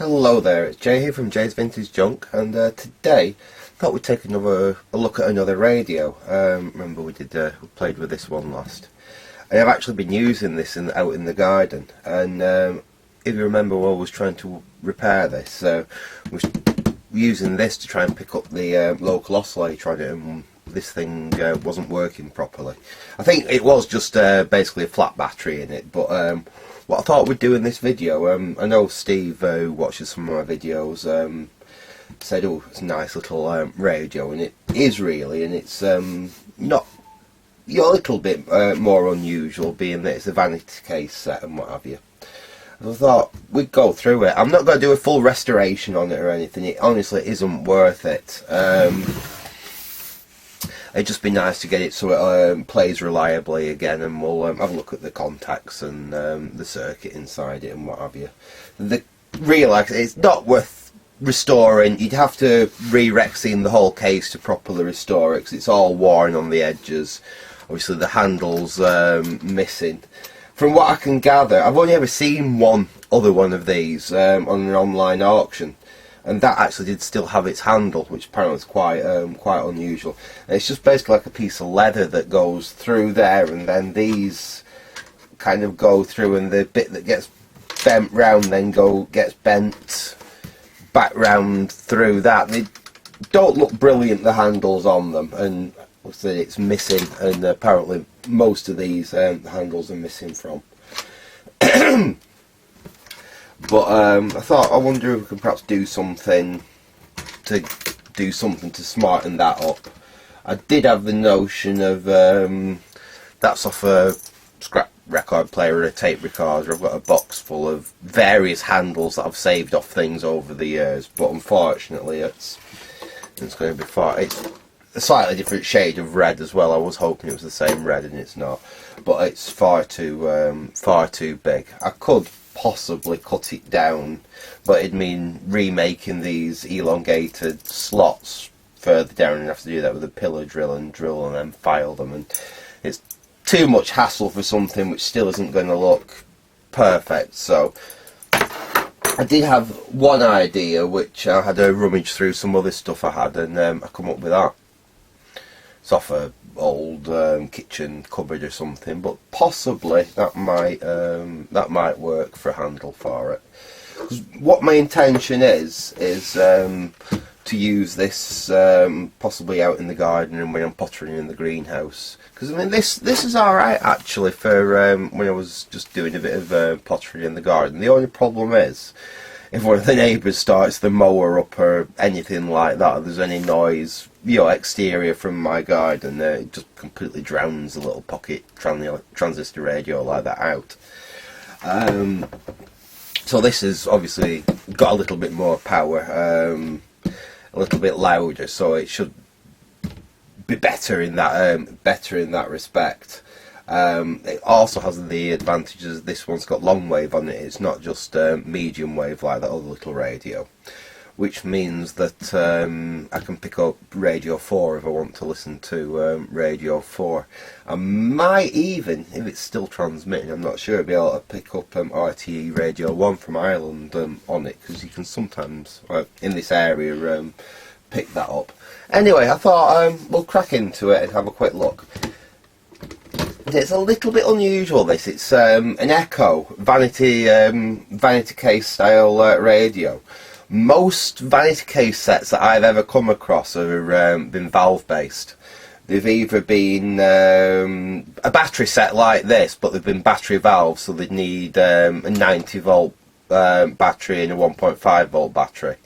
Hello there, it's Jay here from Jay's Vintage Junk, and today I thought we'd take a look at another radio. Remember we played with this one last. And I've actually been using this out in the garden, and if you remember, I was trying to repair this. I was using this to try and pick up the local oscillator on it, and this thing wasn't working properly. I think it was just basically a flat battery in it, but what I thought we'd do in this video, I know Steve, who watches some of my videos, said, oh, it's a nice little radio, and it is really, and it's not a little bit more unusual, being that it's a vanity case set and what have you. I thought we'd go through it. I'm not going to do a full restoration on it or anything. It honestly isn't worth it. It'd just be nice to get it so it plays reliably again, and we'll have a look at the contacts and the circuit inside it and what have you. It's not worth restoring. You'd have to re-rexine the whole case to properly restore it, because it's all worn on the edges. Obviously the handle's missing. From what I can gather, I've only ever seen one other one of these on an online auction, and that actually did still have its handle, which apparently is quite unusual. And it's just basically like a piece of leather that goes through there, and then these kind of go through, and the bit that gets bent round then gets bent back round through that. They don't look brilliant, the handles on them, and obviously it's missing, and apparently most of these handles are missing from. But I wonder if we could perhaps do something to smarten that up. I did have the notion of that's off a scrap record player or a tape recorder. I've got a box full of various handles that I've saved off things over the years, but unfortunately it's going to be it's a slightly different shade of red as well. I was hoping it was the same red, and it's not. But it's far too big. I could possibly cut it down, but it'd mean remaking these elongated slots further down, and have to do that with a pillar drill and then file them, and it's too much hassle for something which still isn't going to look perfect. So I did have one idea, which I had a rummage through some other stuff I had, and I come up with that. It's off a old kitchen cupboard or something, but possibly that might work for a handle for it. 'Cause what my intention is to use this possibly out in the garden and when I'm pottering in the greenhouse. Because I mean, this is alright actually for when I was just doing a bit of pottering in the garden. The only problem is, if one of the neighbours starts the mower up or anything like that, or there's any noise, exterior from my garden, it just completely drowns the little pocket transistor radio like that out. So this has obviously got a little bit more power, a little bit louder, so it should be better in that respect. It also has the advantages. This one's got long wave on it. It's not just medium wave like that other little radio, which means that I can pick up Radio 4 if I want to listen to Radio 4. I might even, if it's still transmitting, I'm not sure, be able to pick up RTE Radio 1 from Ireland on it, because you can sometimes, in this area, pick that up. Anyway, I thought we'll crack into it and have a quick look. It's a little bit unusual, this. It's an Ekco vanity case style radio. Most vanity case sets that I've ever come across have been valve based. They've either been a battery set like this, but they've been battery valves, so they'd need a 90 volt battery and a 1.5 volt battery.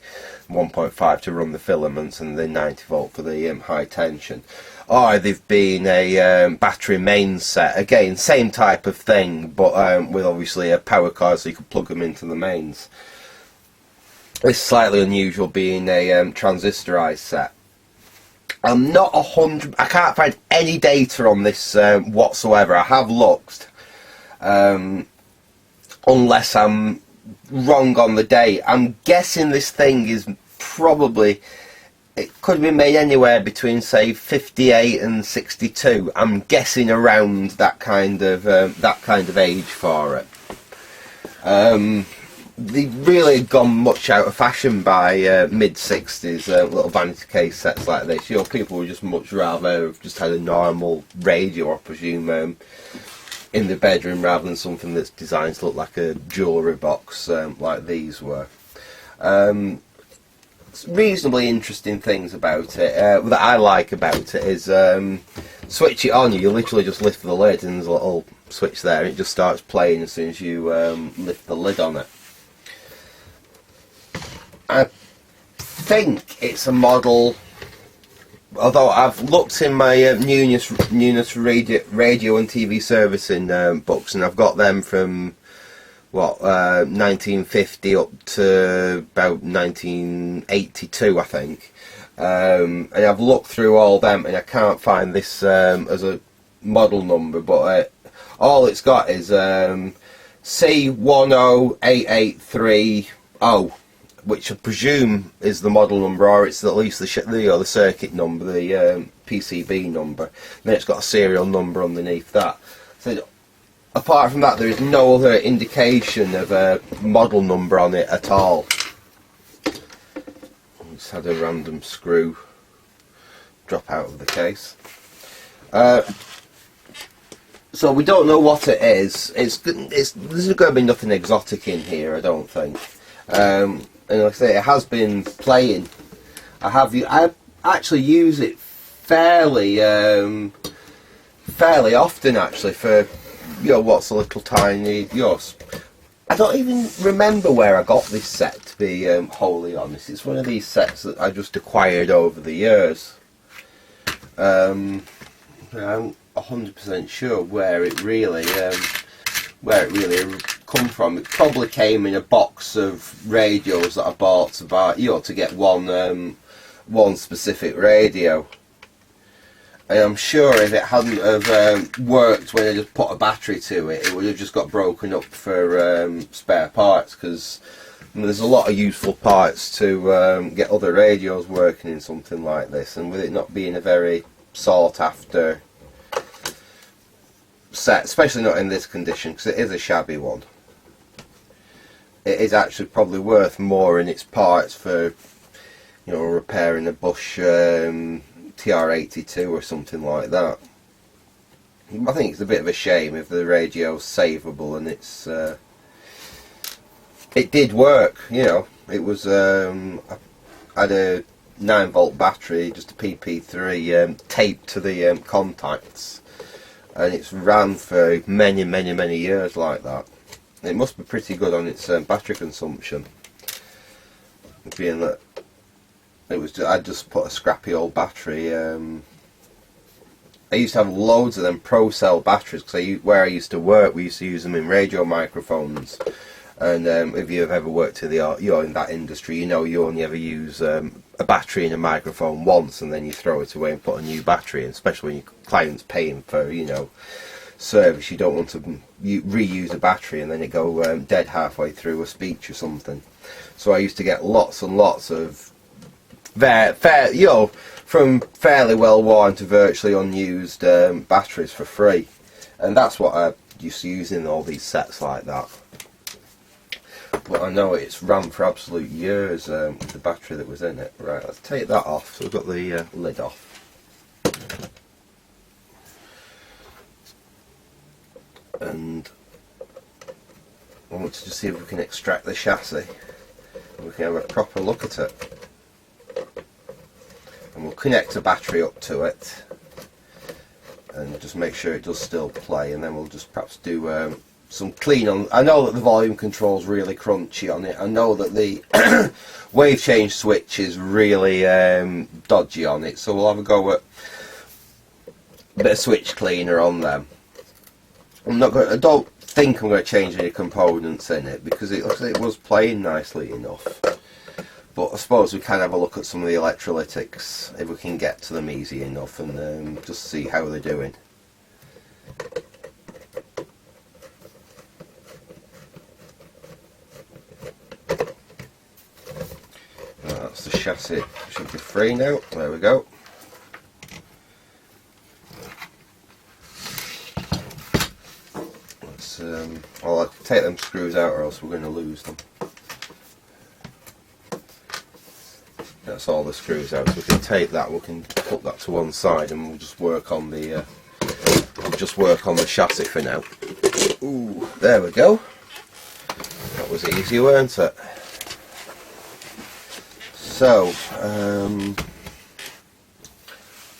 1.5 to run the filaments, and the 90 volt for the high tension. Or they've been a battery main set, again same type of thing, but with obviously a power cord so you can plug them into the mains. It's slightly unusual being a transistorized set. I'm not 100. I can't find any data on this whatsoever. I have looked, unless I'm wrong on the date. I'm guessing this thing is probably, it could have been made anywhere between say 58 and 62. I'm guessing around that kind of age for it. they've really gone much out of fashion by mid-60s, little vanity case sets like this. You know, people would just much rather have just had a normal radio, I presume, in the bedroom rather than something that's designed to look like a jewellery box like these were. Reasonably interesting things about it that I like about it is switch it on, you literally just lift the lid and there's a little switch there and it just starts playing as soon as you lift the lid on it. I think it's a model, although I've looked in my Nunes radio and TV servicing books, and I've got them from what 1950 up to about 1982, I think, and I've looked through all them and I can't find this as a model number, but all it's got is C10883O, which I presume is the model number, or it's at least the circuit number, the PCB number. Then it's got a serial number underneath that. So apart from that, there is no other indication of a model number on it at all. Just had a random screw drop out of the case. So we don't know what it is. There's going to be nothing exotic in here, I don't think. And like I say, it has been playing. I actually use it fairly often, actually, for, you know, what's a little tiny, I don't even remember where I got this set, to be wholly honest. It's one of these sets that I just acquired over the years. I'm 100% sure where it really come from. It probably came in a box of radios that I bought to get one specific radio. And I'm sure if it hadn't have worked when I just put a battery to it, it would have just got broken up for spare parts, because there's a lot of useful parts to get other radios working in something like this, and with it not being a very sought after set, especially not in this condition, because it is a shabby one. It is actually probably worth more in its parts for, you know, repairing a Bush TR-82 or something like that. I think it's a bit of a shame if the radio's savable and it's it did work, you know. It was I had a 9-volt battery, just a PP3 taped to the contacts, and it's ran for many years like that. It must be pretty good on its battery consumption, being that I just put a scrappy old battery. I used to have loads of them Pro Cell batteries, because where I used to work, we used to use them in radio microphones. And if you've ever worked in in that industry, you know you only ever use a battery in a microphone once, and then you throw it away and put a new battery in. Especially when your client's paying for, you know, service, you don't want to reuse a battery and then it go dead halfway through a speech or something. So I used to get lots and lots of from fairly well worn to virtually unused batteries for free, and that's what I used to use in all these sets like that. But I know it's ran for absolute years with the battery that was in it. Right, let's take that off. So we've got the lid off. And I want to just see if we can extract the chassis and we can have a proper look at it. And we'll connect a battery up to it and just make sure it does still play, and then we'll just perhaps do some clean on. I know that the volume control's really crunchy on it. I know that the wave change switch is really dodgy on it, so we'll have a go at a bit of switch cleaner on them. I don't think I'm going to change any components in it, because it looks like it was playing nicely enough. But I suppose we can have a look at some of the electrolytics if we can get to them easy enough, and just see how they're doing. That's the chassis. Should be free now. There we go. I'll take them screws out, or else we're going to lose them. That's all the screws out. So we can take that, we can put that to one side, and we'll just work on the chassis for now. Ooh, there we go. That was easy, weren't it? So, I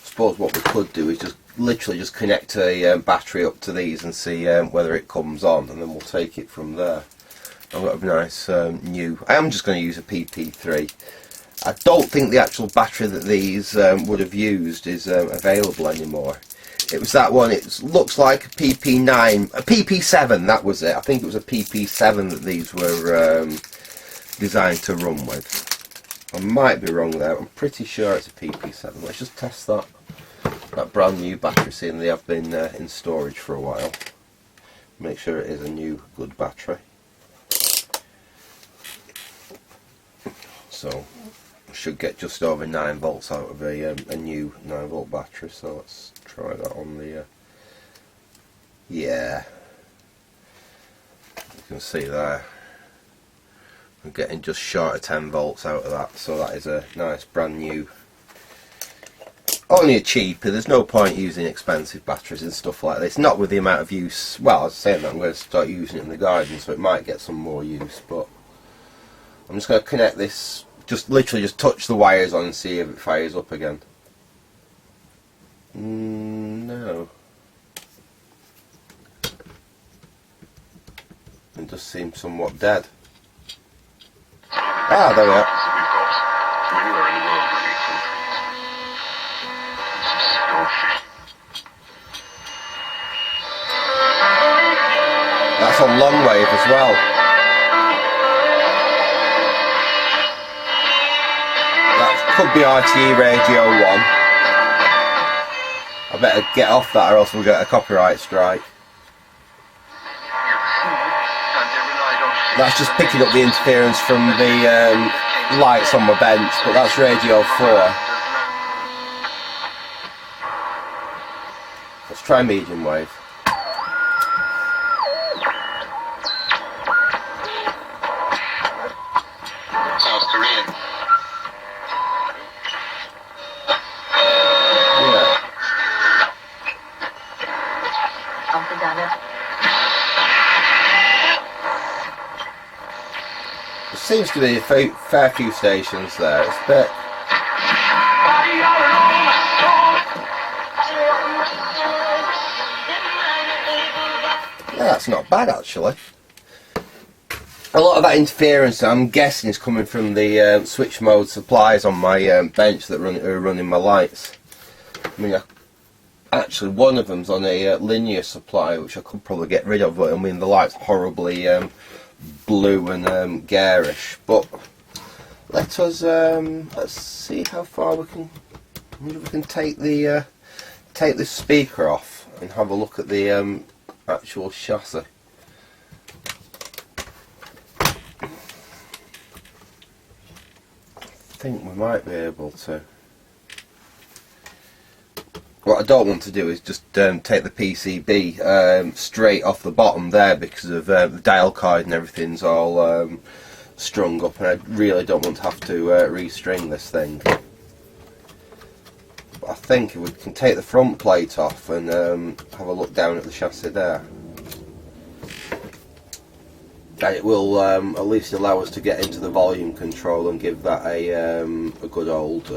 suppose what we could do is just literally just connect a battery up to these and see whether it comes on, and then we'll take it from there. I've got a nice new. I am just going to use a PP3. I don't think the actual battery that these would have used is available anymore. It was that one. It looks like a PP9, a PP7. That was it. I think it was a PP7 that these were designed to run with. I might be wrong there. I'm pretty sure it's a PP7. Let's just test that brand new battery, seeing they have been in storage for a while. Make sure it is a new good battery. So I should get just over 9 volts out of a new 9 volt battery. So let's try that on the yeah, you can see there I'm getting just short of 10 volts out of that, so that is a nice brand new, only a cheaper. There's no point using expensive batteries and stuff like this, not with the amount of use. Well, I was saying that I'm going to start using it in the garden, so it might get some more use, but I'm just going to connect this, just literally just touch the wires on and see if it fires up again. No. It just seems somewhat dead. Ah, there we are. That's on long wave as well. That could be RTE Radio 1. I better get off that or else we'll get a copyright strike. That's just picking up the interference from the lights on my bench, but that's Radio 4. Let's try medium wave. South Korean. Yeah. There seems to be a fair few stations there. It's a bit. Yeah, that's not bad actually. A lot of that interference, I'm guessing, is coming from the switch mode supplies on my bench that are running my lights. I mean, actually, one of them's on a linear supply, which I could probably get rid of. But I mean, the light's horribly blue and garish. But let's see how far we can. Maybe we can take the take this speaker off and have a look at the actual chassis. I think we might be able to. What I don't want to do is just take the PCB straight off the bottom there, because of the dial card and everything's all strung up, and I really don't want to have to restring this thing. But I think if we can take the front plate off and have a look down at the chassis there, and it will at least allow us to get into the volume control and give that a good old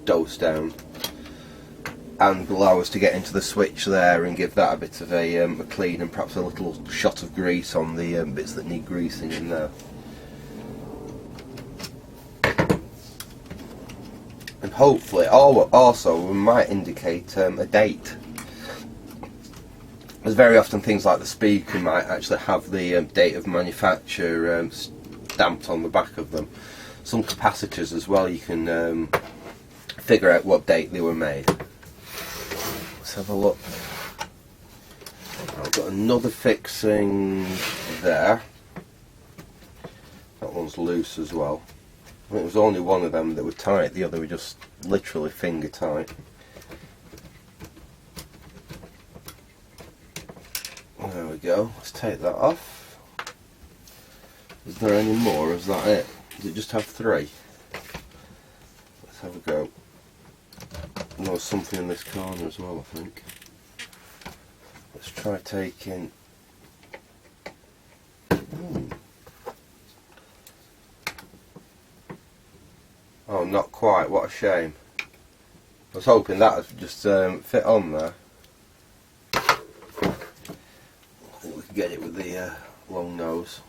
dose down, and allow us to get into the switch there and give that a bit of a clean, and perhaps a little shot of grease on the bits that need greasing in there. And hopefully, also we might indicate a date. There's very often things like the speaker might actually have the date of manufacture stamped on the back of them. Some capacitors as well, you can figure out what date they were made. Let's have a look. I've got another fixing there. That one's loose as well. I think it was only one of them that were tight, the other were just literally finger tight. There we go, let's take that off. Is there any more, or is that it? Does it just have 3? have a go. There's something in this corner as well, I think. Let's try taking... Oh, not quite, what a shame. I was hoping that would just fit on there. I think we can get it with the long nose.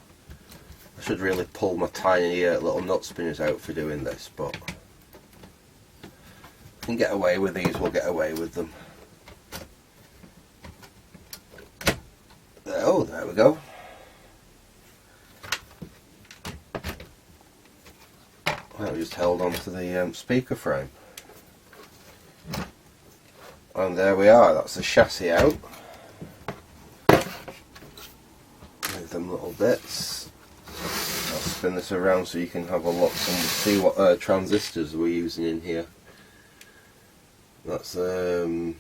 I should really pull my tiny little nut spinners out for doing this, but if we can get away with these, we'll get away with them. Oh, there we go. Well, we just held on to the speaker frame. And there we are, that's the chassis out. Move them little bits. I'll spin this around so you can have a look and see what transistors we're using in here. That's well,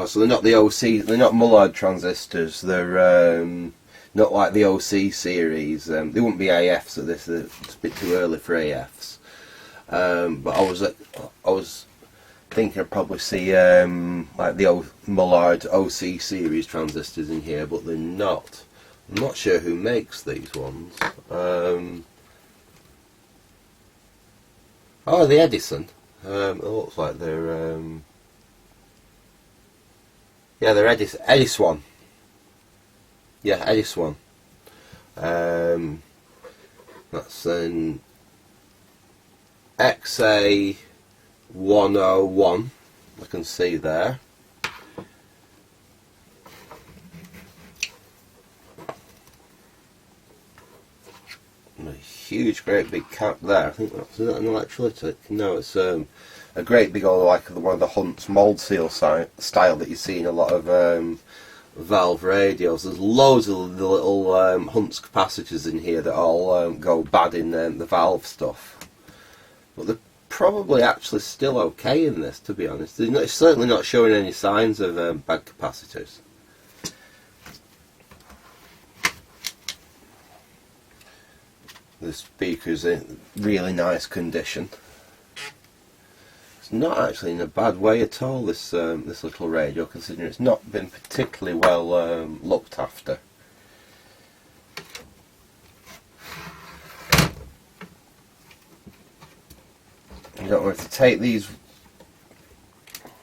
so they're not the OC, they're not Mullard transistors, they're not like the OC series. They wouldn't be AFs at this, it's a bit too early for AFs. But I was thinking I'd probably see like the Mullard OC series transistors in here, but they're not. I'm not sure who makes these ones. Oh, the Edison. It looks like they're yeah, they're Edison. Yeah, Edison. That's an XA101. I can see there. A huge, great big cap there. I think that's an electrolytic. No, it's a great big old, like one of the Hunt's mould seal style that you see in a lot of valve radios. There's loads of the little Hunt's capacitors in here that all go bad in the valve stuff. But they're probably actually still okay in this, to be honest. They're certainly not showing any signs of bad capacitors. The speaker's in really nice condition. It's not actually in a bad way at all, this this little radio, considering it's not been particularly well looked after. You don't want to take these.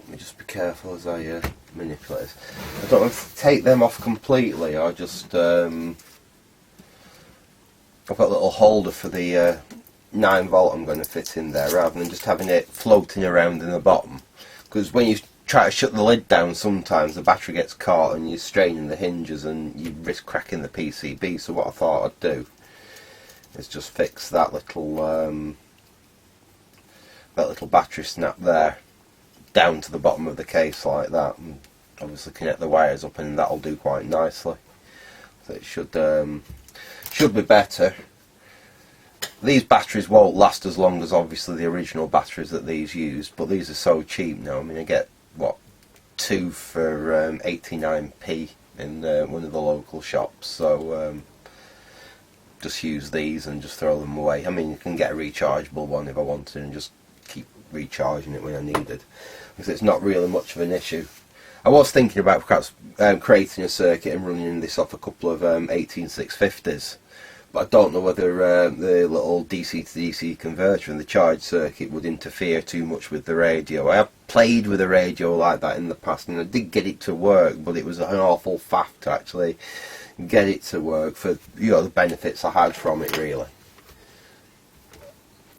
Let me just be careful as I manipulate this. I don't want to take them off completely, or just I've got a little holder for the 9 volt I'm going to fit in there, rather than just having it floating around in the bottom. Because when you try to shut the lid down, sometimes the battery gets caught and you're straining the hinges and you risk cracking the PCB. So what I thought I'd do is just fix that little battery snap there down to the bottom of the case like that, and obviously connect the wires up, and that'll do quite nicely. So it should be better. These batteries won't last as long as obviously the original batteries that these used, but these are so cheap now. I mean, I get what, 2 for 89p in one of the local shops, so just use these and just throw them away. I mean, you can get a rechargeable one if I wanted and just keep recharging it when I need it, because it's not really much of an issue. I was thinking about perhaps creating a circuit and running this off a couple of 18650s, but I don't know whether the little DC to DC converter in the charge circuit would interfere too much with the radio. I have played with a radio like that in the past, and I did get it to work, but it was an awful faff to actually get it to work for, you know, the benefits I had from it, really.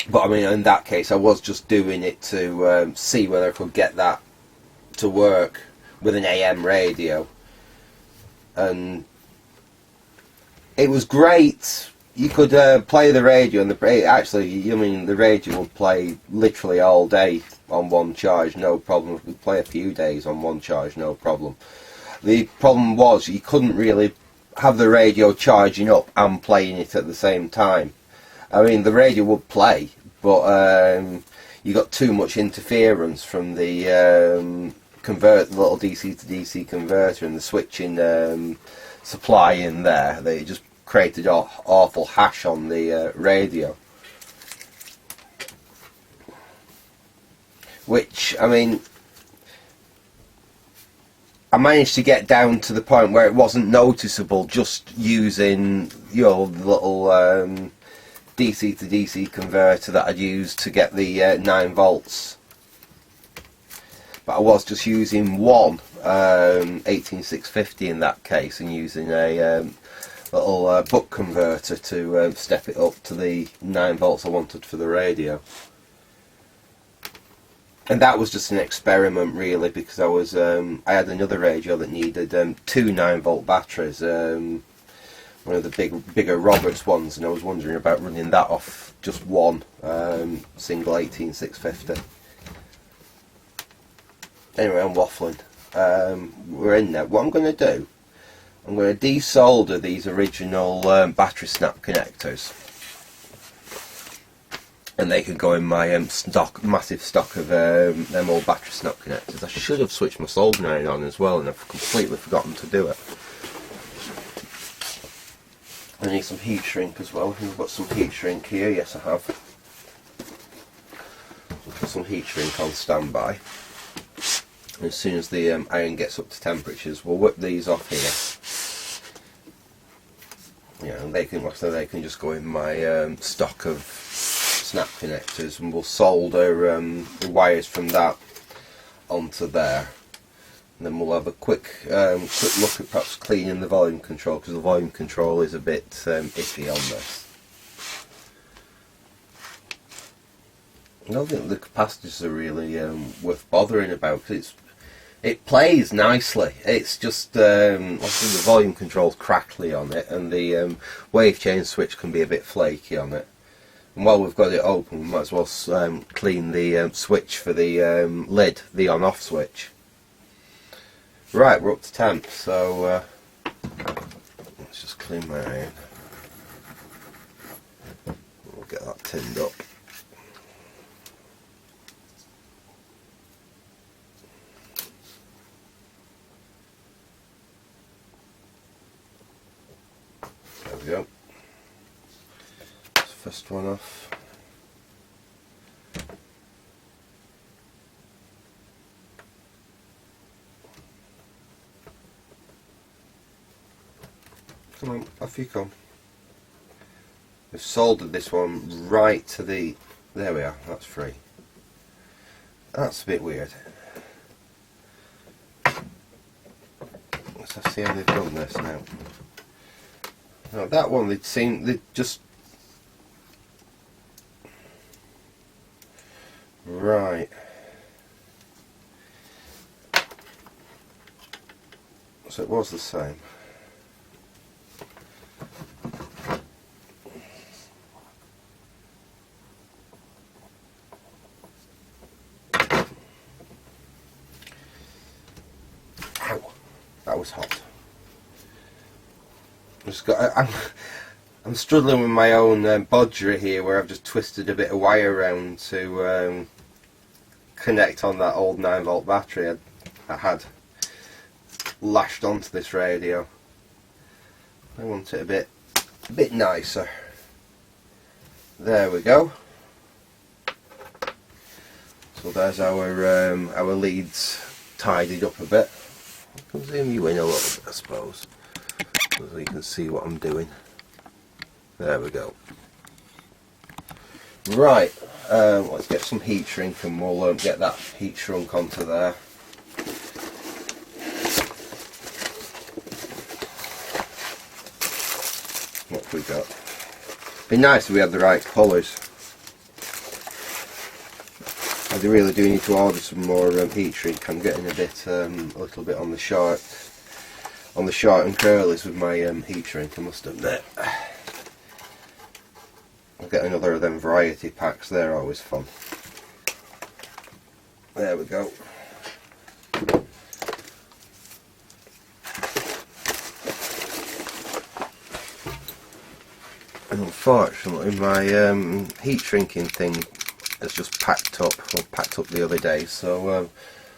But I mean, in that case, I was just doing it to see whether I could get that to work with an AM radio, and it was great. You could play the radio, and actually, I mean, the radio would play literally all day on one charge, no problem. We'd play a few days on one charge, no problem. The problem was you couldn't really have the radio charging up and playing it at the same time. I mean, the radio would play, but you got too much interference from the the little DC to DC converter and the switching supply in there. They just created an awful hash on the radio. which, I mean, I managed to get down to the point where it wasn't noticeable just using, you know, the little DC to DC converter that I'd used to get the 9 volts. But I was just using one 18650 in that case, and using a little buck converter to step it up to the 9 volts I wanted for the radio. And that was just an experiment, really, because I had another radio that needed 2 9-volt batteries, one of the bigger Roberts ones, and I was wondering about running that off just one single 18650. Anyway, I'm waffling. We're in there. What I'm going to do, I'm going to desolder these original battery snap connectors, and they can go in my massive stock of them old battery snap connectors. I should have switched my soldering iron on as well, and I've completely forgotten to do it. I need some heat shrink as well. I've got some heat shrink here. Yes, I have. I'll put some heat shrink on standby. And as soon as the iron gets up to temperatures, we'll whip these off here. Yeah, and they can just go in my stock of snap connectors, and we'll solder the wires from that onto there. And then we'll have a quick look at perhaps cleaning the volume control, because the volume control is a bit iffy on this. I don't think the capacitors are really worth bothering about, because it plays nicely. It's just obviously the volume control's crackly on it, and the wave change switch can be a bit flaky on it. And while we've got it open, we might as well clean the switch for the lid, the on-off switch. Right, we're up to temp, so let's just clean my iron. We'll get that tinned up. There we go. That's the first one off. Come on, off you come. We've soldered this one right to the... There we are, that's free. That's a bit weird. Let's see how they've done this now. Now that one, they'd just... Right. So it was the same. That was hot. I'm struggling with my own bodger here, where I've just twisted a bit of wire around to connect on that old 9-volt battery I had lashed onto this radio. I want it a bit nicer. There we go. So there's our leads tidied up a bit. I can zoom you in a little bit, I suppose, so you can see what I'm doing. There we go. Right, let's get some heat shrink, and we'll get that heat shrunk onto there. What have we got? Be nice if we had the right colours. I really do need to order some more heat shrink. I'm getting a little bit on the short and curlies with my heat shrink, I must admit. I'll get another of them variety packs. They're always fun. There we go. And unfortunately, my heat shrinking thing has just packed up. Well, packed up the other day, so I'll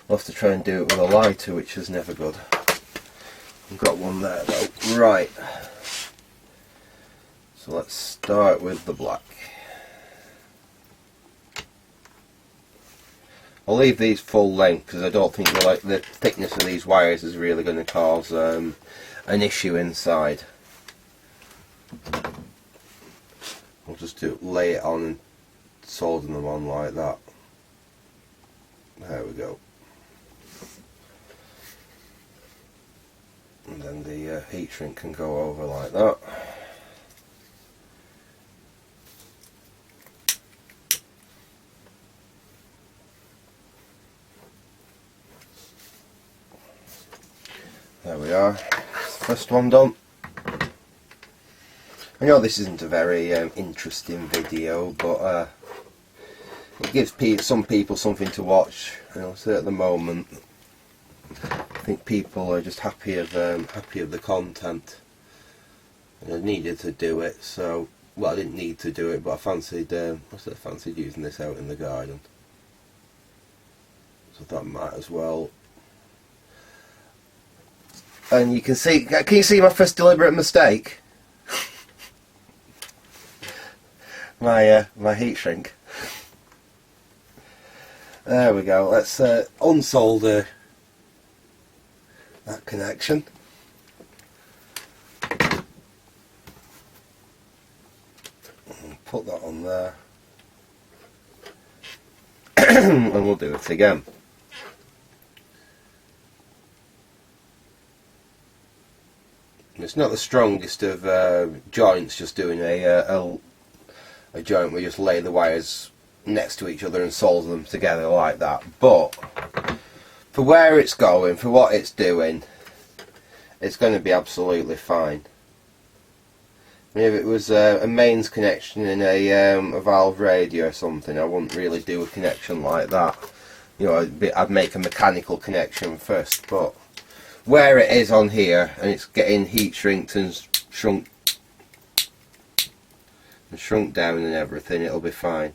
have to try and do it with a lighter, which is never good. I've got one there though. Right. So let's start with the black. I'll leave these full length because I don't think the thickness of these wires is really going to cause an issue inside. I'll just lay it on and solder them on like that. There we go. And then the heat shrink can go over like that. There we are, first one done. I know this isn't a very interesting video, but it gives some people something to watch. You know, so at the moment, I think people are just happy of the content. And I needed to do it, so well, I didn't need to do it, but I fancied using this out in the garden, so I thought I might as well. And you can see, can you see my first deliberate mistake? my heat shrink. There we go. Let's unsolder that connection. And put that on there. And we'll do it again. It's not the strongest of joints, just doing a joint where you just lay the wires next to each other and solder them together like that, but for where it's going, for what it's doing, it's going to be absolutely fine. I mean, if it was a mains connection in a valve radio or something, I wouldn't really do a connection like that. You know, I'd make a mechanical connection first, but where it is on here, and it's getting heat shrinked and shrunk down and everything, it'll be fine.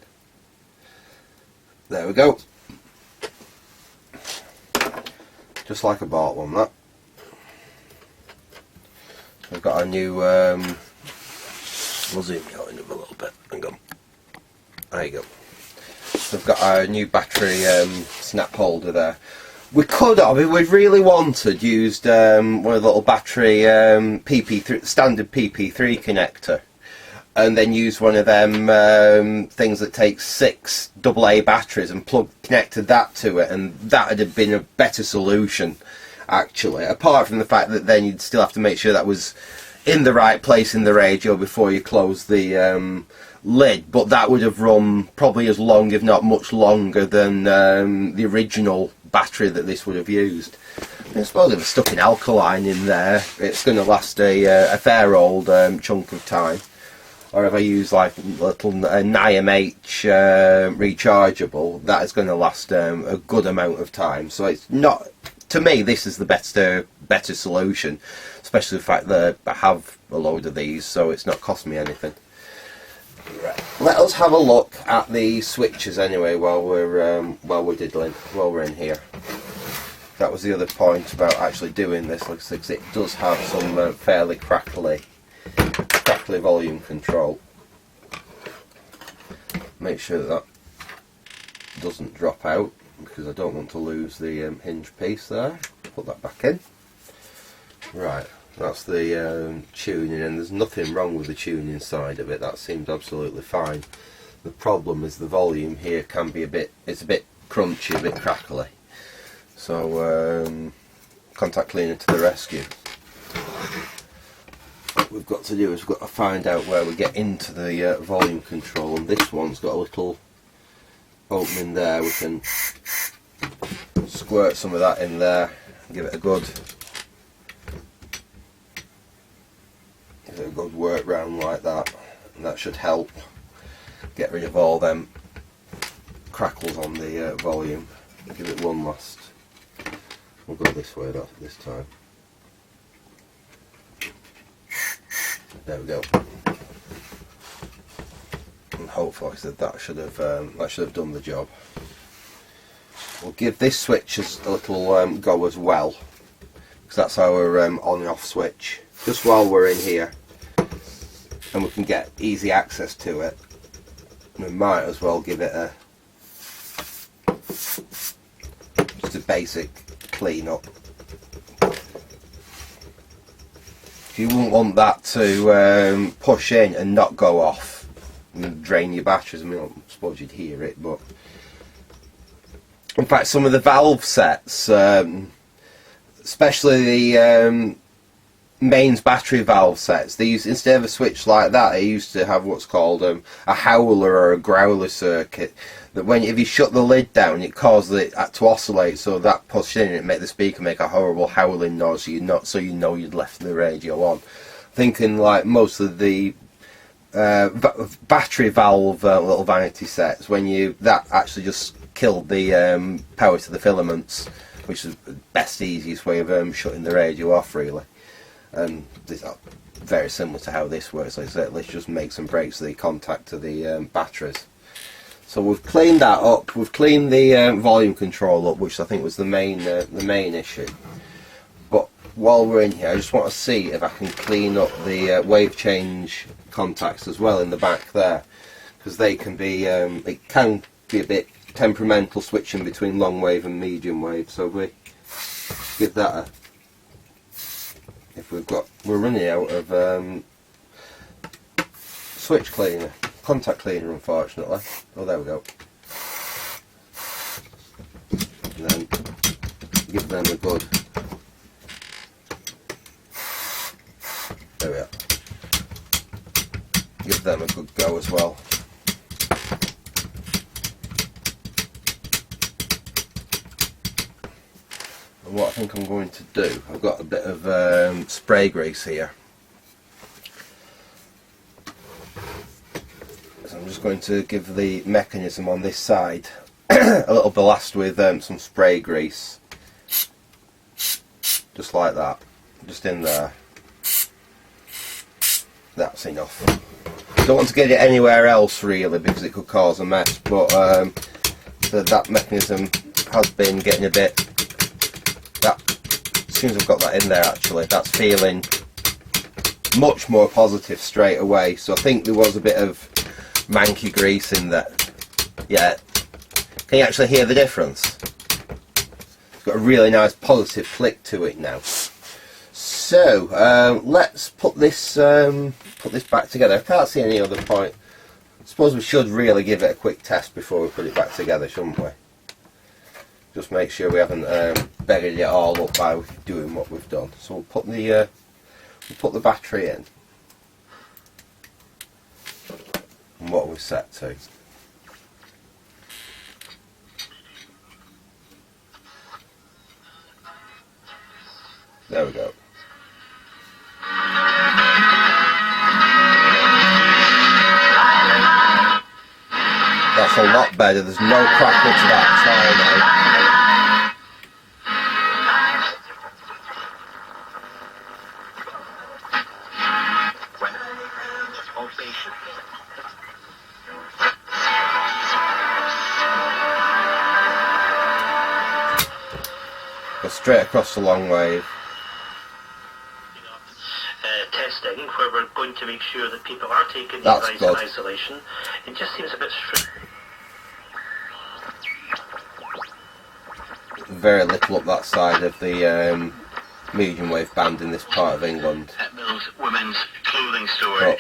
There we go. Just like I bought one, that. We've got a new, we'll zoom you out in a little bit, hang on. There you go. So we've got our new battery snap holder there. We could have, if we really wanted, used one of the little battery PP3, standard PP3 connector, and then use one of them things that takes 6 AA batteries and connected that to it, and that would have been a better solution, actually. Apart from the fact that then you'd still have to make sure that was in the right place in the radio before you close the lid, but that would have run probably as long, if not much longer, than the original battery that this would have used. I suppose if it's stuck in alkaline in there, it's going to last a fair old chunk of time. Or if I use like a little NIM-H rechargeable, that is going to last a good amount of time. So it's not, to me, this is the better solution, especially the fact that I have a load of these, so it's not cost me anything. Right. Let us have a look at the switches anyway while we're diddling, while we're in here. That was the other point about actually doing this, like I said, 'cause it does have some fairly crackly volume control. Make sure that doesn't drop out, because I don't want to lose the hinge piece there. Put that back in. Right. That's the tuning, and there's nothing wrong with the tuning side of it. That seems absolutely fine. The problem is the volume here can be it's a bit crunchy, a bit crackly. So contact cleaner to the rescue. What we've got to do is we've got to find out where we get into the volume control, and this one's got a little opening there. We can squirt some of that in there and give it a good work round like that, and that should help get rid of all them crackles on the volume. Give it one last. We'll go this way this time. There we go. And hopefully that should have done the job. We'll give this switch a little go as well, because that's our on and off switch. Just while we're in here, and we can get easy access to it, we might as well give it a basic clean-up. You wouldn't want that to push in and not go off and drain your batteries. I mean, I suppose you'd hear it, but in fact some of the valve sets, especially the mains battery valve sets, these, instead of a switch like that, they used to have what's called a howler or a growler circuit, that when, if you shut the lid down, it causes it to oscillate, so that push in, it make the speaker make a horrible howling noise, so you know you'd left the radio on. Thinking like most of the battery valve little vanity sets, when that actually just killed the power to the filaments, which is the best, easiest way of shutting the radio off, really. And this is very similar to how this works. Like I said, let's just make some breaks the contact to the batteries. So we've cleaned that up. We've cleaned the volume control up, which I think was the main issue. But while we're in here, I just want to see if I can clean up the wave change contacts as well in the back there, because they can be it can be a bit temperamental switching between long wave and medium wave. So we give that a. If we're running out of switch cleaner, contact cleaner, unfortunately. Oh, there we go. And then give them a good. There we are. Give them a good go as well. And what I think I'm going to do, I've got a bit of spray grease here. So I'm just going to give the mechanism on this side a little blast with some spray grease. Just like that. Just in there. That's enough. Don't want to get it anywhere else really, because it could cause a mess, but that mechanism has been getting a bit. As soon as I've got that in there, actually, that's feeling much more positive straight away. So I think there was a bit of manky grease in there. Yeah, can you actually hear the difference? It's got a really nice positive flick to it now. So let's put this back together. I can't see any other point. I suppose we should really give it a quick test before we put it back together, shouldn't we? Just make sure we haven't buried it all up by doing what we've done. So we'll put the battery in. And what we're set to. There we go. That's a lot better. There's no crackle to that at all now. Go straight across the long wave. Testing where we're going to make sure that people are taking the advice in isolation. It just seems a bit strict. Very little up that side of the medium wave band in this part of England. At Mill's women's clothing store.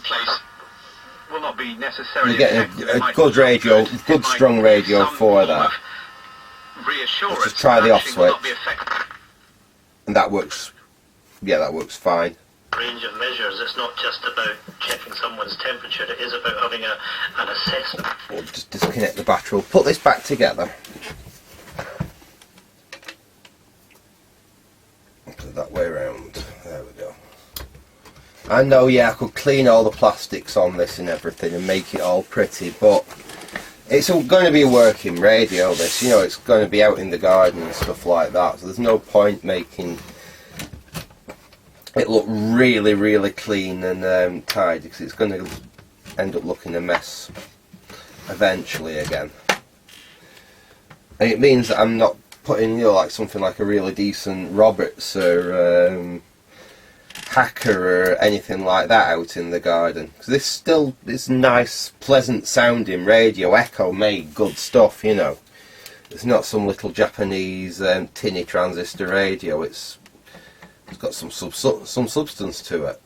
Place will not be necessarily. You get a good radio, good strong radio for that. Let's just try the off switch, and that works. Yeah, that works fine. Range of measures. It's not just about checking someone's temperature. It is about having an assessment. We'll just disconnect the battery. We'll put this back together. Put it that way around. There we go. I know, yeah, I could clean all the plastics on this and everything and make it all pretty, but it's going to be a working radio, this. You know, it's going to be out in the garden and stuff like that, so there's no point making it look really, really clean and tidy, because it's going to end up looking a mess eventually again. And it means that I'm not putting, you know, like something like a really decent Roberts or hacker or anything like that out in the garden. Because this still is nice, pleasant sounding radio. Ekco made good stuff, you know. It's not some little Japanese tinny transistor radio. It's got some substance to it.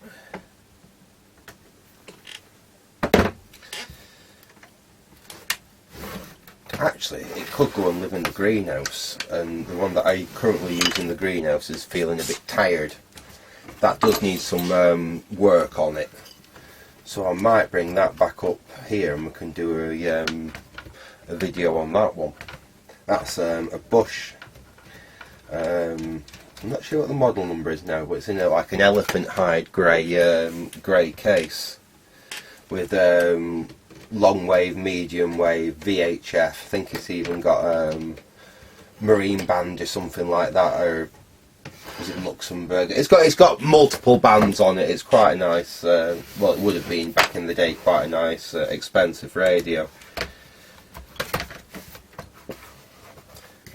Actually, it could go and live in the greenhouse, and the one that I currently use in the greenhouse is feeling a bit tired. That does need some work on it, so I might bring that back up here and we can do a video on that one. That's a Bush. I'm not sure what the model number is now, but it's in like an elephant hide grey case with long wave, medium wave, VHF. I think it's even got marine band or something like that, or is it Luxembourg? It's got multiple bands on it. It's quite a nice, well, it would have been back in the day, quite a nice expensive radio.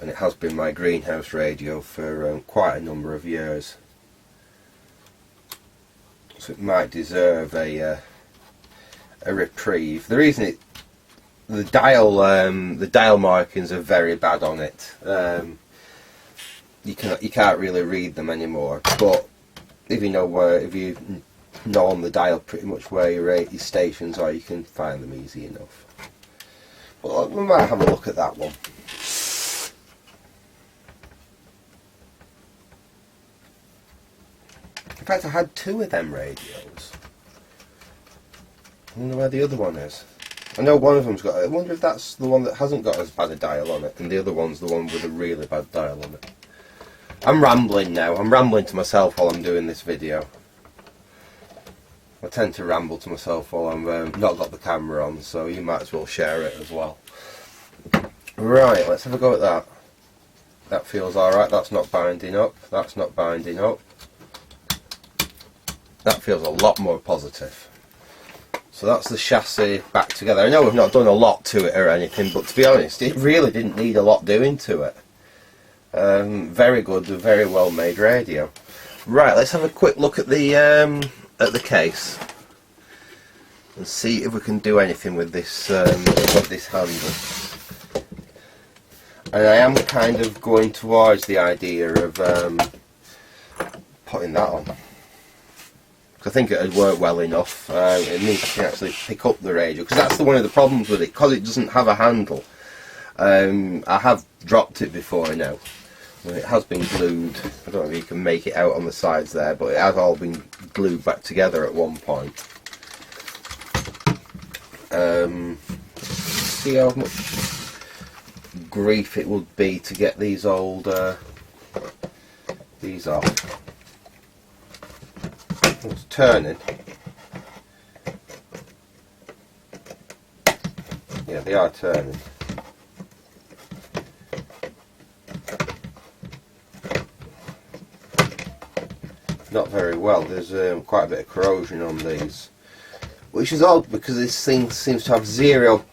And it has been my greenhouse radio for quite a number of years, so it might deserve a reprieve. The reason the dial markings are very bad on it. You can't really read them anymore. But if you know on the dial pretty much where your stations are, you can find them easy enough. Well, we might have a look at that one. In fact, I had two of them radios. I wonder where the other one is. I know one of them's got. I wonder if that's the one that hasn't got as bad a dial on it, and the other one's the one with a really bad dial on it. I'm rambling now. I'm rambling to myself while I'm doing this video. I tend to ramble to myself while I'm not got the camera on, so you might as well share it as well. Right, let's have a go at that. That feels alright. That's not binding up. That's not binding up. That feels a lot more positive. So that's the chassis back together. I know we've not done a lot to it or anything, but to be honest, it really didn't need a lot doing to it. Very good, very well made radio. Right, let's have a quick look at the case and see if we can do anything with this handle. And I am kind of going towards the idea of putting that on. I think it would work well enough. It means I can actually pick up the radio, because that's one of the problems with it, because it doesn't have a handle. I have dropped it before now. It has been glued. I don't know if you can make it out on the sides there, but it has all been glued back together at one point. See how much grief it would be to get these old these off. It's turning. Yeah, they are turning. Not very well. There's quite a bit of corrosion on these, which is odd because this thing seems to have zero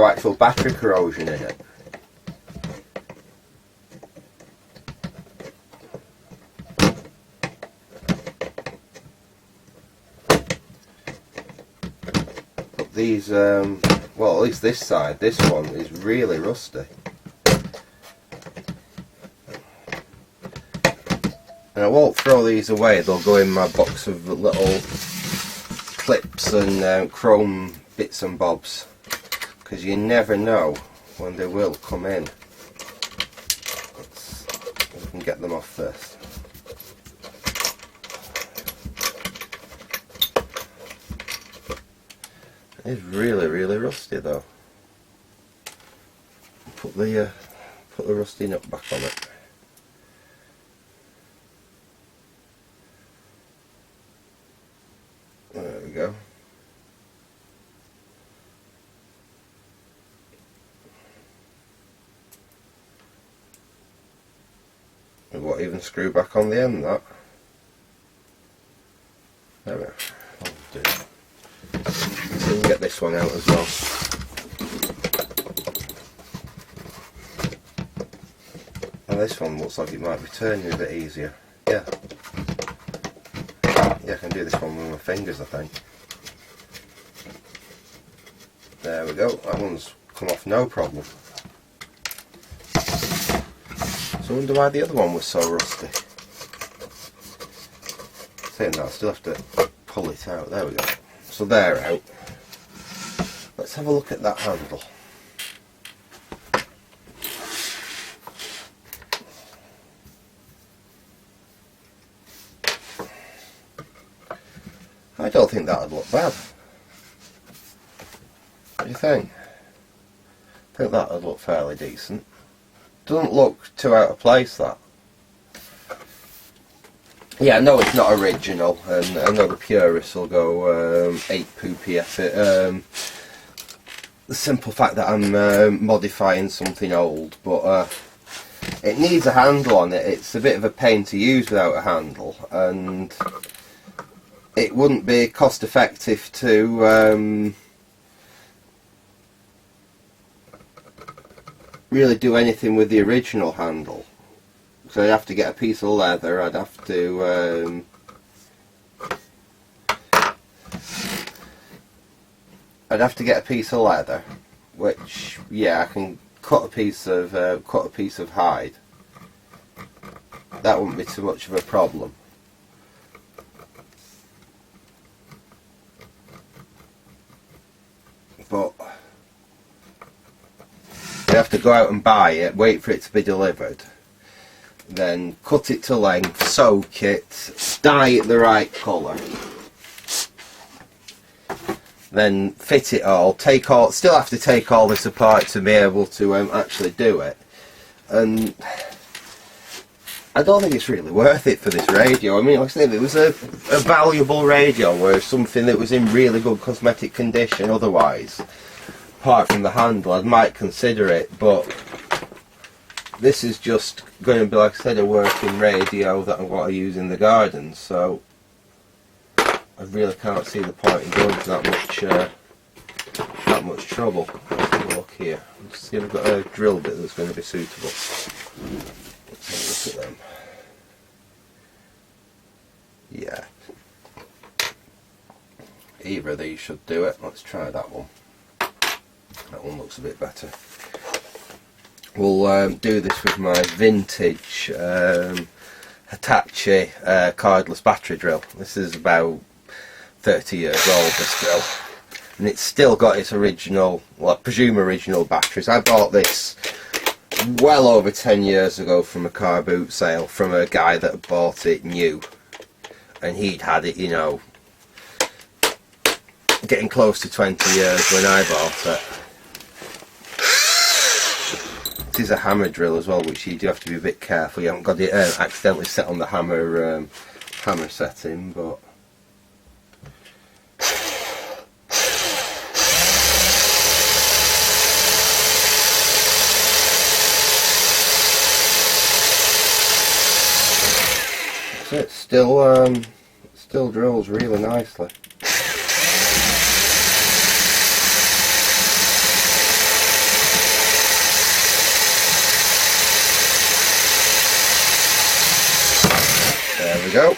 actual battery corrosion in it. These, well, at least this side, this one is really rusty. And I won't throw these away, they'll go in my box of little clips and chrome bits and bobs, because you never know when they will come in. Let's see if we can get them off first. It's really, really rusty though. Put the rusty nut back on it. There we go. And what, even screw back on the end that? There we go. I'll do it. So we can get this one out as well. And this one looks like it might be turning a bit easier. Yeah. can do this one with my fingers, I think. There we go, that one's come off no problem. So I wonder why the other one was so rusty. Saying that, I still have to pull it out. There we go. So they're out. Let's have a look at that handle. I don't think that would look bad. What do you think? I think that would look fairly decent. Doesn't look too out of place, that. Yeah, I know it's not original, and I know the purists will go ape poopy at it. The simple fact that I'm modifying something old, but it needs a handle on it. It's a bit of a pain to use without a handle, and it wouldn't be cost effective to really do anything with the original handle. So I'd have to get a piece of leather, I'd have to get a piece of leather, which, yeah, I can cut a piece of hide. That wouldn't be too much of a problem. But you have to go out and buy it, wait for it to be delivered, then cut it to length, soak it, dye it the right colour, then fit it all, still have to take all this apart to be able to actually do it. And I don't think it's really worth it for this radio. I mean, like I said, if it was a valuable radio or something that was in really good cosmetic condition otherwise, apart from the handle, I might consider it, but this is just going to be, like I said, a working radio that I'm going to use in the garden, so I really can't see the point in going to that much trouble. Let's have a look here. Let's see if I've got a drill bit that's going to be suitable. Let's have a look at them. Yeah. Either of these should do it. Let's try that one. That one looks a bit better. We'll do this with my vintage Hitachi cardless battery drill. This is about 30 years old, this drill. And it's still got its original, well, I presume original batteries. I bought this well over 10 years ago from a car boot sale from a guy that had bought it new. And he'd had it, you know, getting close to 20 years when I bought it. It is a hammer drill as well, which you do have to be a bit careful. You haven't got it accidentally set on the hammer setting, but so it still drills really nicely. There we go.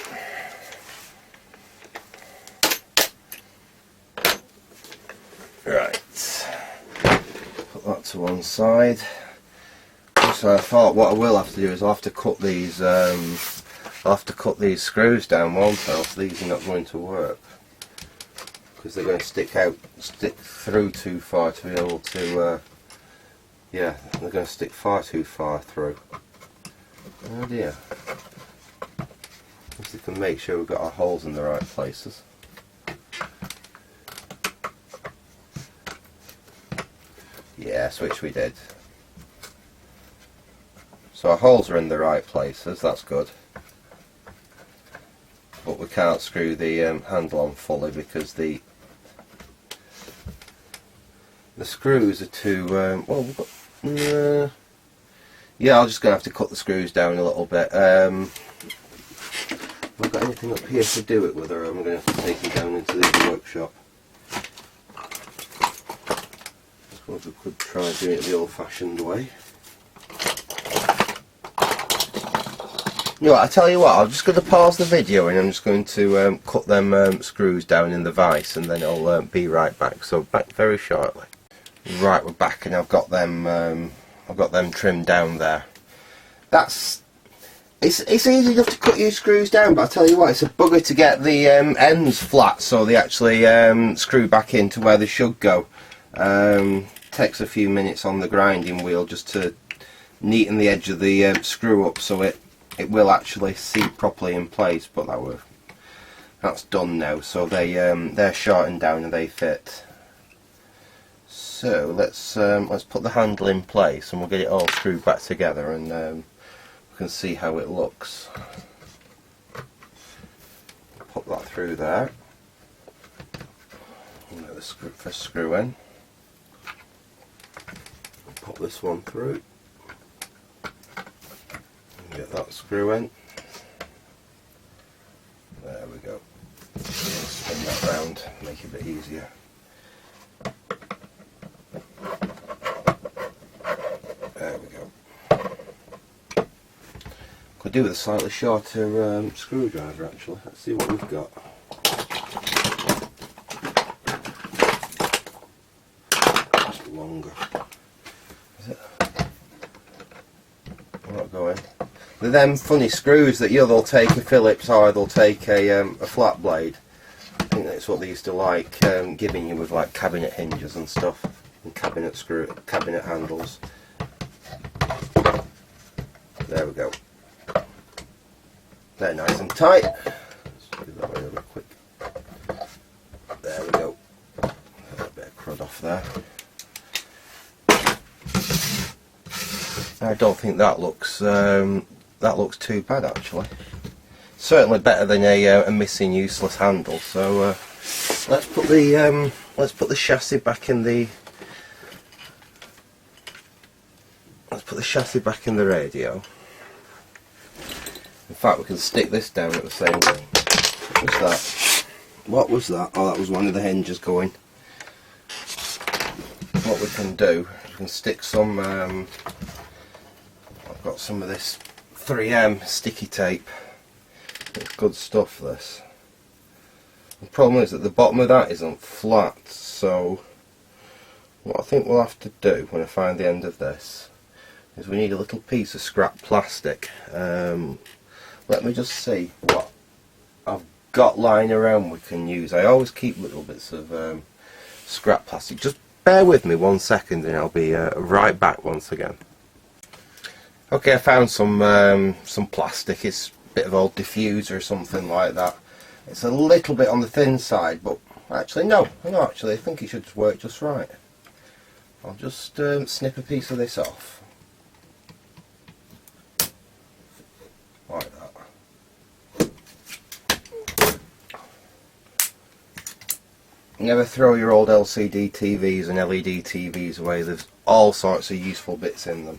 Right, put that to one side. So I thought what I will have to do is I'll have to cut these screws down, won't I? Else these are not going to work because they're going to stick through too far to be able to. Yeah, they're going to stick far too far through. Oh dear. Just we can make sure we've got our holes in the right places. Yes, which we did. So our holes are in the right places, that's good. But we can't screw the handle on fully because the screws are too, well, we've got, yeah, I'm just going to have to cut the screws down a little bit. Have I got anything up here to do it with, or I'm going to have to take it down into the workshop? I suppose we could try doing it the old fashioned way. You know what, I tell you what, I'm just going to pause the video and I'm just going to cut them screws down in the vise, and then I'll be right back. So back very shortly. Right, we're back, and I've got them trimmed down there. It's easy enough to cut your screws down, but I tell you what, it's a bugger to get the ends flat so they actually screw back into where they should go. Takes a few minutes on the grinding wheel just to neaten the edge of the screw up so it will actually seat properly in place. But that's done now, so they're shortened down and they fit. So let's put the handle in place and we'll get it all screwed back together, and we can see how it looks. Put that through there. Let the first screw in. Put this one through. Get that screw in. There we go. Spin that round, make it a bit easier. There we go. Could do with a slightly shorter screwdriver actually. Let's see what we've got. Just longer. Is it? I'm not going. They're them funny screws that they'll take a Phillips or they'll take a flat blade. I think that's what they used to like giving you with like cabinet hinges and stuff, and cabinet handles. There we go. They're nice and tight. Let's do that way really quick. There we go. A bit of crud off there. I don't think that looks too bad actually. Certainly better than a missing useless handle. So let's put the chassis back in the radio. In fact, we can stick this down at the same time. What's that? What was that? Oh, that was one of the hinges going. What we can do is we can stick some. I've got some of this 3M sticky tape. It's good stuff, this. The problem is that the bottom of that isn't flat, so what I think we'll have to do when I find the end of this is we need a little piece of scrap plastic. Let me just see what I've got lying around we can use. I always keep little bits of scrap plastic. Just bear with me 1 second and I'll be right back once again. Okay, I found some plastic. It's a bit of old diffuser or something like that. It's a little bit on the thin side, but actually no, I think it should work just right. I'll just snip a piece of this off. Like that. Never throw your old LCD TVs and LED TVs away. There's all sorts of useful bits in them.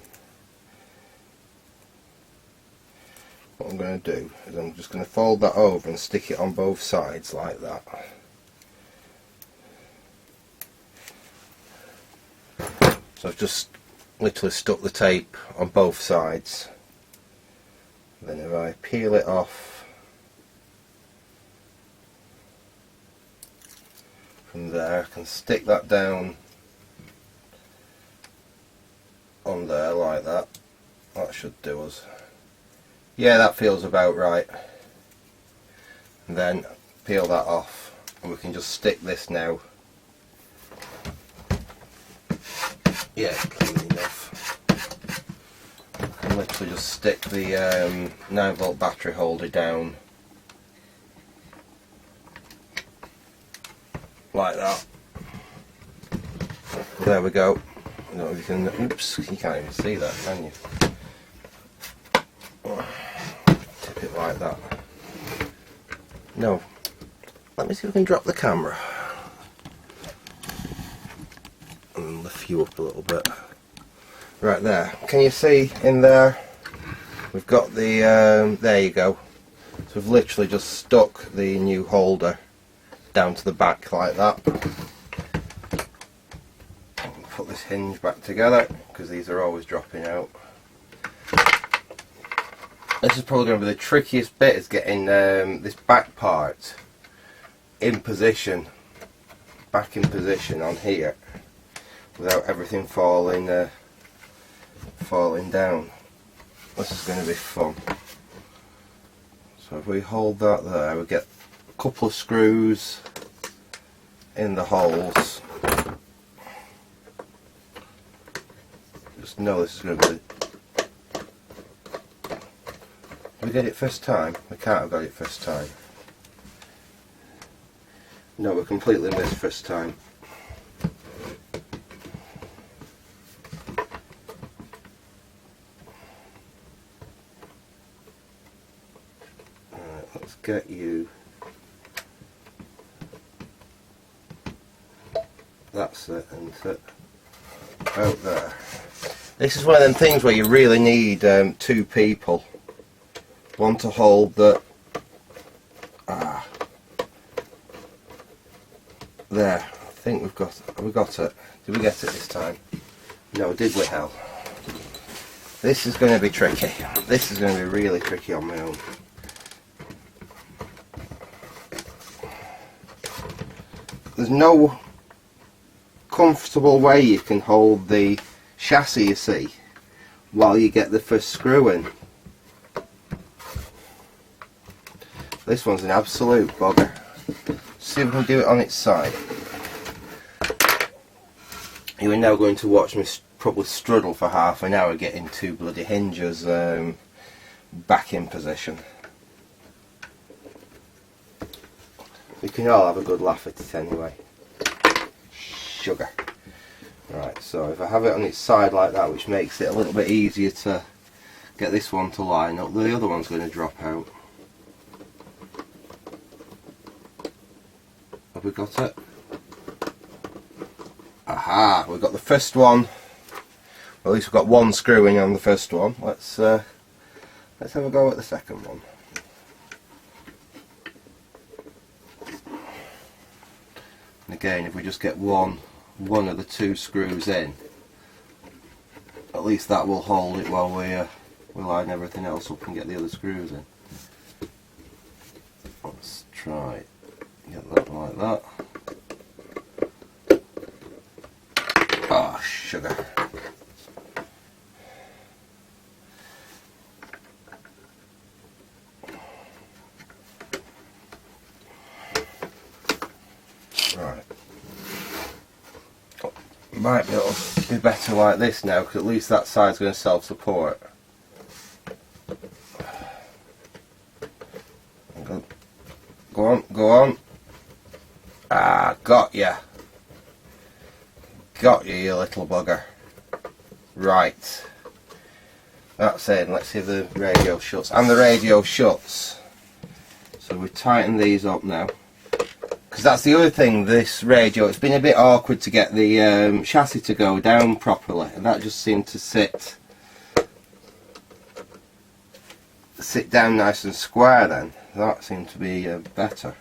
What I'm going to do is I'm just going to fold that over and stick it on both sides like that. So I've just literally stuck the tape on both sides. Then if I peel it off from there, I can stick that down on there like that. That should do us. Yeah, that feels about right. And then peel that off and we can just stick this now. Yeah, clean enough. I can literally just stick the 9-volt battery holder down like that. There we go. I don't know if you can. Oops, you can't even see that, can you? Tip it like that. No. Let me see if we can drop the camera and lift you up a little bit. Right there. Can you see in there? We've got the. There you go. So we've literally just stuck the new holder down to the back like that. Put this hinge back together because these are always dropping out. This is probably going to be the trickiest bit, is getting this back part in position, back in position on here, without everything falling down. This is going to be fun. So if we hold that there, we get a couple of screws in the holes. Just know this is going to be... Did we get it first time? We can't have got it first time. No, we completely missed first time. Alright, let's get you. That's it, and it out there. This is one of them things where you really need two people. One to hold the there. I think we got it. Did we get it this time? No, did we? Hell. This is going to be tricky. This is going to be really tricky on my own. There's no comfortable way you can hold the chassis, you see, while you get the first screw in. This one's an absolute bugger. See if we can do it on its side. You are now going to watch me probably struggle for half an hour getting two bloody hinges back in position. We can all have a good laugh at it anyway. Sugar. Right, so if I have it on its side like that, which makes it a little bit easier to get this one to line up, the other one's going to drop out. Have we got it? Aha! We've got the first one. Well, at least we've got one screw in on the first one. Let's have a go at the second one. And again, if we just get one of the two screws in, at least that will hold it while we line everything else up and get the other screws in. Let's try get that like that. Oh, sugar. Right. Might be able to be better like this now, because at least that side's going to self-support. Go on, go on. Ah, got ya. Got you, you little bugger. Right. That's it. Let's see if the radio shuts. And the radio shuts. So we tighten these up now. Because that's the other thing, this radio, it's been a bit awkward to get the chassis to go down properly. And that just seemed to sit down nice and square then. That seemed to be better.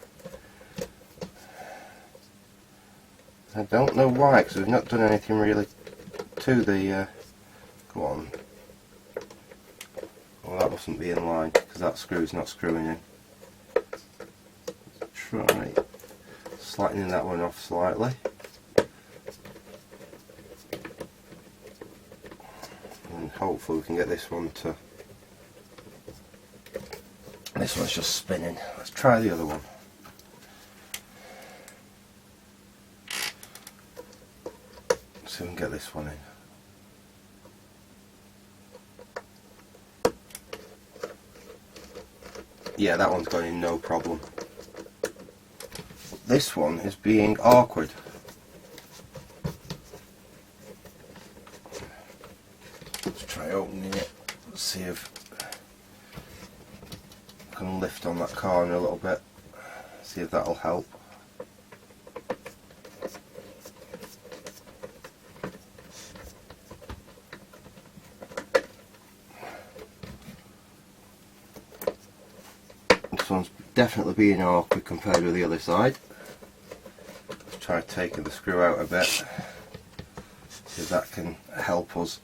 I don't know why, because we've not done anything really to the... go on. Well, that mustn't be in line, because that screw's not screwing in. Let's try slackening that one off slightly. And hopefully we can get this one to... This one's just spinning. Let's try the other one. See if we can get this one in. Yeah, that one's going in no problem. This one is being awkward. Let's try opening it. Let's see if I can lift on that corner a little bit. See if that'll help. This one's definitely being awkward compared with the other side. Let's try taking the screw out a bit. See if that can help us.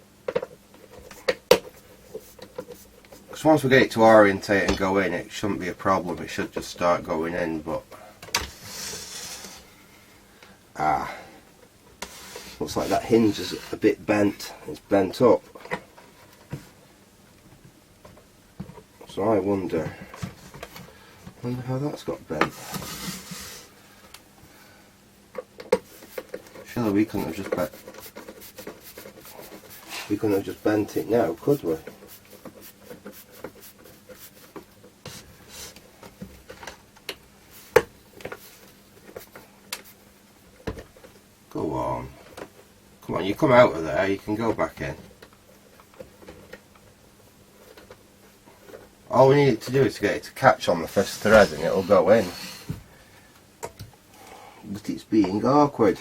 Because So once we get it to orientate and go in, it shouldn't be a problem. It should just start going in, but looks like that hinge is a bit bent. It's bent up. So I wonder how that's got bent. Surely we couldn't have just bent it now, could we? Go on. Come on, you come out of there, you can go back in. All we need to do is to get it to catch on the first thread and it'll go in. But it's being awkward.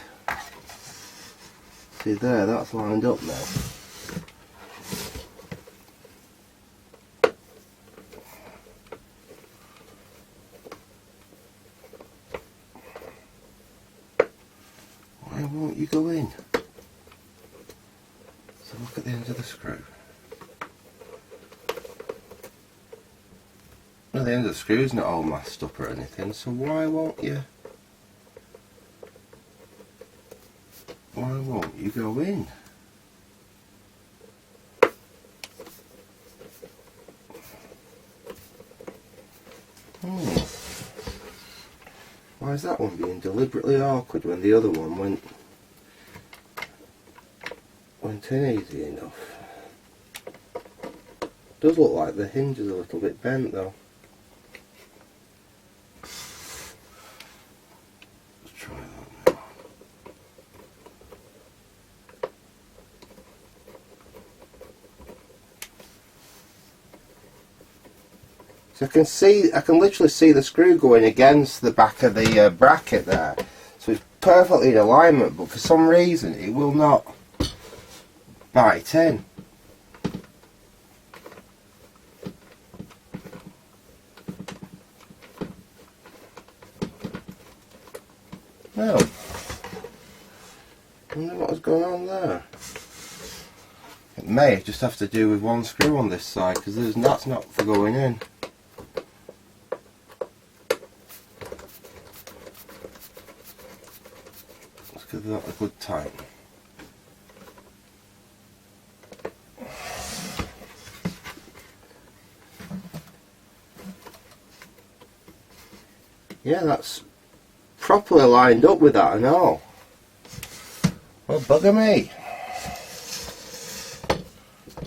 See there, that's lined up now. Why won't you go in? So look at the end of the screw. Well, the end of the screw's not all messed up or anything, so why won't you go in? Why is that one being deliberately awkward when the other one went in easy enough? Does look like the hinge is a little bit bent though. Let's try that now. So I can literally see the screw going against the back of the bracket there. So it's perfectly in alignment, but for some reason it will not bite in. No. I wonder what was going on there. It may just have to do with one screw on this side, because that's not for going in. Let's give that a good tighten. Yeah, that's properly lined up with that and all. Well, bugger me.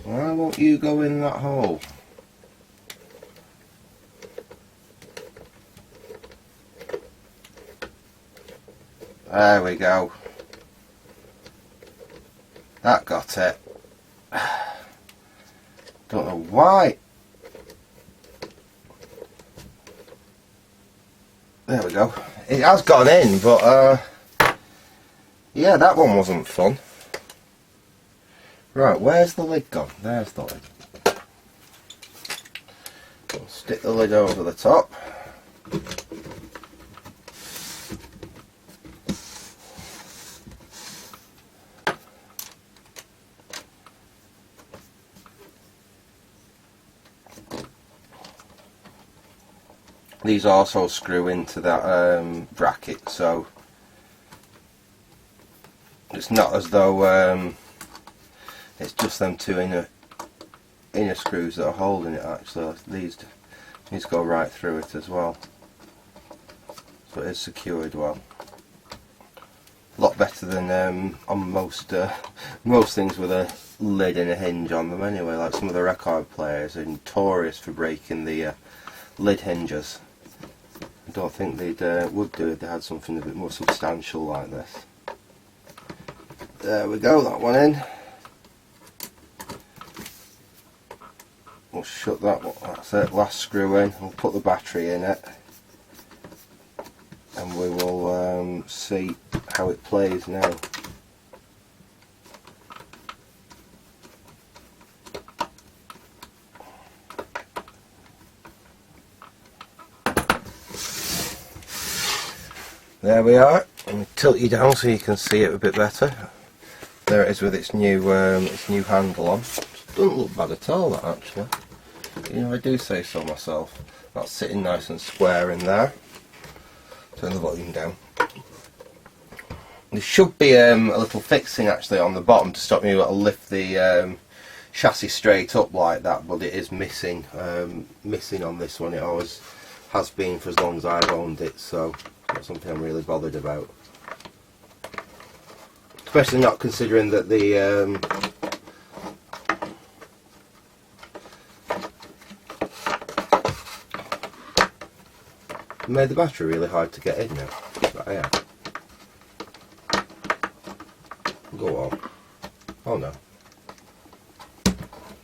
Why won't you go in that hole? There we go. That got it. Don't know why. There we go. It has gone in, but yeah, that one wasn't fun. Right, where's the lid gone? There's the lid. We'll stick the lid over the top. These also screw into that bracket, so it's not as though it's just them two inner screws that are holding it. Actually, these go right through it as well, so it is secured well. A lot better than on most things with a lid and a hinge on them. Anyway, like some of the record players are notorious for breaking the lid hinges. I don't think they would do if they had something a bit more substantial like this. There we go, that one in. We'll shut that one, that's it, last screw in. We'll put the battery in it and we will see how it plays now. There we are. Let me tilt you down so you can see it a bit better. There it is with its new handle on. It doesn't look bad at all, that, actually. You know, I do say so myself. That's sitting nice and square in there. Turn the volume down. There should be a little fixing actually on the bottom to stop me able to lift the chassis straight up like that, but it is missing. Missing on this one. It always has been for as long as I've owned it, so it's not something I'm really bothered about. Especially not considering that the made the battery really hard to get in now. But yeah. Go on. Oh no.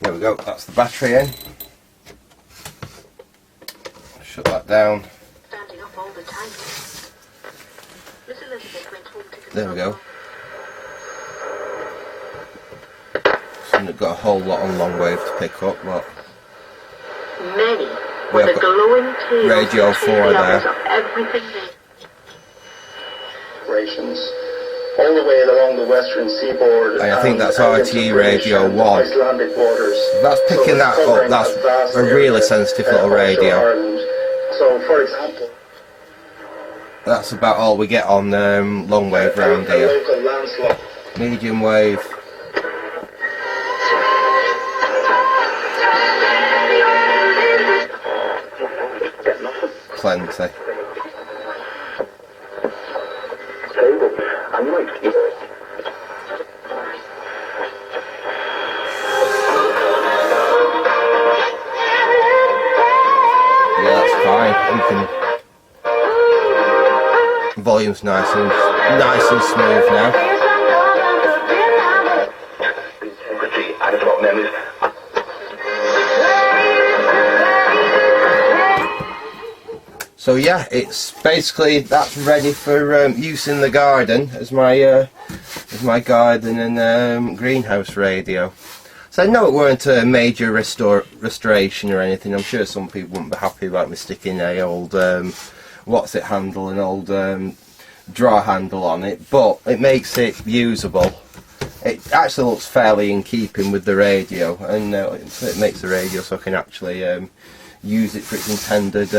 There we go, that's the battery in. Shut that down. Standing up all the time. Miss Elizabeth went home to There we go. It's got a whole lot on long wave to pick up, but many we with have a glowing tail radio 4 there. of everything they all the way along the western seaboard. And I think that's RTE radio 1. Icelandic waters. That's picking that up, that's a really sensitive little radio. So, for example, That's about all we get on long wave round here. local landslide. Medium wave. Plenty. Yeah, that's fine. You can. Volume's nice and smooth now. So yeah, it's basically that's ready for use in the garden as my garden and greenhouse radio. So I know it weren't a major restoration or anything. I'm sure some people wouldn't be happy about me sticking a old what's it handle, an old draw handle on it, but it makes it usable. It actually looks fairly in keeping with the radio, and it makes the radio so I can actually use it for its intended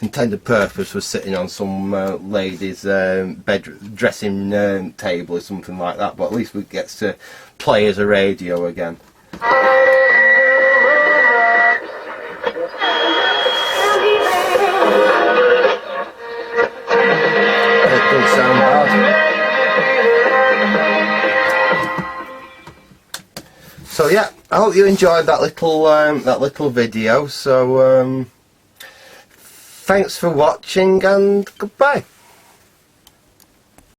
intended purpose was sitting on some lady's dressing table or something like that, but at least it gets to play as a radio again. It does sound bad. So yeah, I hope you enjoyed that little video. So thanks for watching and goodbye.